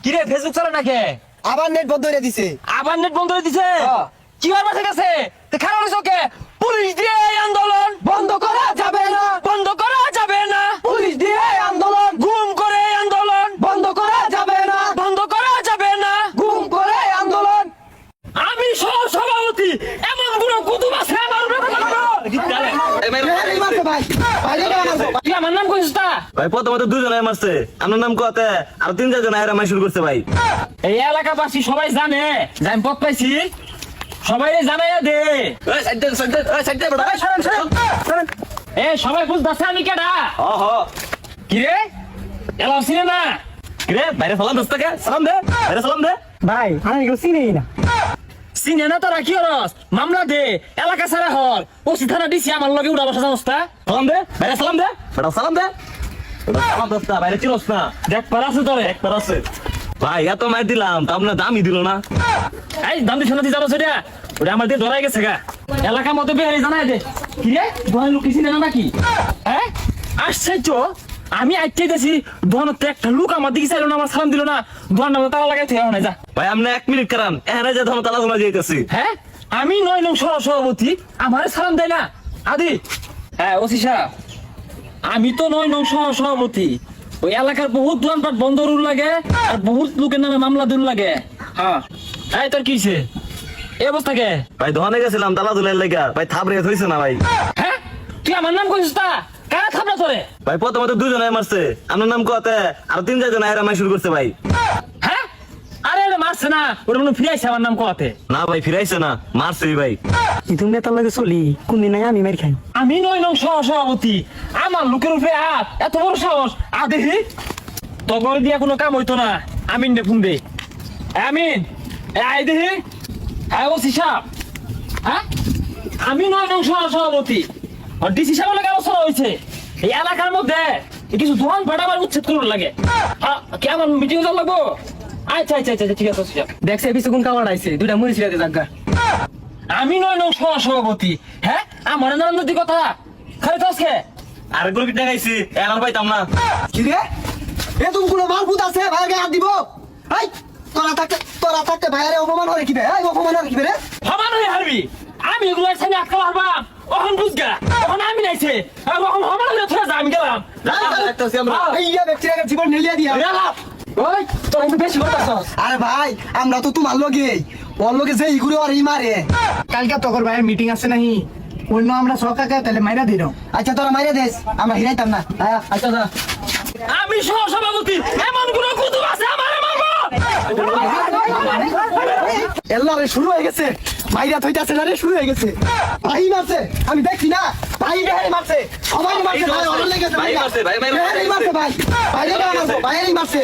কিরে ফেসবুক চালা নাকি? আবার নেট বন্ধ করে দিছে। আবার নেট বন্ধ করে দিছে? কি আর মাঠে গেছে? খারাপ হয়েছে ওকে। পুলিশ দিয়ে এই আন্দোলন বন্ধ করা যাবে না, বন্ধ করা যাবে না। পুলিশ দিয়ে আন্দোলন গুম করে এই আন্দোলন বন্ধ করা যাবে না, বন্ধ করা যাবে না। গুম করে আন্দোলন। আমি সহ সভাপতি এমন কোন কুতুব আছে আমার উপরে কথা বলো? এই মারছে ভাই, ভাই এটা মারছে। তুই আমার নাম কইছিস তা? ভাই প্রথমত দুজনে মারছে, আমার নাম কতে আর 3-4 জন আয়রা মাই শুরু করছে ভাই। এই এলাকাবাসী সবাই জানে যে আমি পথ পাইছি, সবাই জানাইয়া দে। এ সবাই বুঝতেছে আমি কেডা? কিরে এলাও চিনে না? কিরে বাইরে সালাম দোস্তাকে সালাম দে, বাইরে সালাম দে। ভাই আমি এগুলো চিনিই না। চিনে না তোরা কি হরস? মামলা দে, এলাকা ছাড়া হর। ওসি থানা দিছি আমার লগে উড়া বসা অবস্থা। সালাম দে, বাইরে সালাম দে, বেটা সালাম দে। সালাম দোস্তা, বাইরে চিনোস না? দেখ পারাছে তোরে। একবার আছে। ভাই এত মার দিলাম তা আপনার দামই দিল না। এই দাম দিছ না দি যাবো সেটা? ওটা আমার দিয়ে ধরাই গেছে গা। এলাকার মধ্যে বেহারি জানাই দে। কিরে দোহান লোক চিনে না নাকি? হ্যাঁ আশ্চর্য, আমি আইতেই গেছি দোহানত একটা লোক আমার দিকে চাইলো না, আমার সালাম দিল না। দোহান নামে তালা লাগাই থেকে না যা। ভাই আপনি 1 মিনিট কারণ এখানে যে ধরো তালা তোলা যেতেছি। হ্যাঁ আমি 9 নং সভাপতি, আমারে সালাম দেয় না আদি? হ্যাঁ ওসি সাহেব, আমি তো 9 নং সভাপতি। ওই এলাকার বহুত দোকানপাট বন্ধ রুল লাগে আর বহুত লোকের নামে মামলা দুল লাগে। হ্যাঁ এই তোর কি হইছে? এই অবস্থা কে? ভাই দোকানে গেছিলাম তালা তুলার লেগা, ভাই থাপড়ে হইছে না ভাই। হ্যাঁ তুই আমার নাম কইছিস তা? কারা থাপড়া তোরে? ভাই প্রথমত দুজনে মারছে, আমার নাম কতে আর 3-4 জন আয়রা মাই শুরু করছে ভাই। হ্যাঁ আরে এটা মারছে না, ওটা মনে ফিরাইছে আমার নাম কোয়াতে। না ভাই ফিরাইছে না, মারছেই ভাই। তুমি নেতার লাগে চলি, কোনদিন নাই আমি মার খাই। আমি 9 নং সভাপতি, আমার লোকের উপরে হাত, এত বড় সাহস? আদেহি তগর দিয়া কোনো কাম হইতো না। আমিন রে ফোন দে। আমিন আই দেহি। হ্যাঁ ওসি সাহেব, হ্যাঁ আমি 9 নং সভাপতি। আর ডিসি সাহেবের লাগে আলোচনা হয়েছে এই এলাকার মধ্যে কিছু দোকান পাট আমার উচ্ছেদ করার লাগে। কেমন মিটিং চল লাগবো? আচ্ছা আচ্ছা আচ্ছা ঠিক আছে ওসি সাহেব। দেখছে পিছু কোন কামার আইছে, দুইটা মুড়ি ছিড়াতে জাগা। আমি 9 নং সভাপতি। হ্যাঁ আমার নন্দী কথা খালি তো আজকে আর গুলো কিটা গাইছি এলার পাইতাম না। কি রে? এ তুমি কোনো মালপুত আছে ভাইকে হাত দিব? এই তোরা থাকতে ভাইয়ারে অপমান করে কি রে? এই অপমান করে কি রে? সমান হয়ে হারবি। আমি এগুলো সামনে আটকা হারবাম, ওখান বুঝগা ওখানে আমি নাইছে আর ওখান সমান হয়ে থরে আমি গেলাম। এইয়া ব্যক্তির জীবন নেলিয়া দিয়া। ওই তোরা একটু বেশি করতাছস। আরে ভাই আমরা তো তোমার লগে ওর লগে যে ইগুলো আর ই মারে। কালকে তোর ভাইয়ের মিটিং আছে নাহি, অন্য আমরা সকাকে তাহলে মাইরা দিল। আচ্ছা তোরা মাইরা দেস, আমরা হিরাইতাম না। আচ্ছা যা। আমি সভাপতি, এমন কোন কুতুব আছে আমারে মারবো? এল্লারে শুরু হয়ে গেছে, মাইরা থইতাছে না রে, শুরু হয়ে গেছে। ভাই মারছে, আমি দেখছি না, ভাই বেহারি মারছে, সবাই মারছে, ভাই অনেক লেগেছে, ভাই মারছে, ভাই বেহারি মারছে, ভাই ভাই মারছে।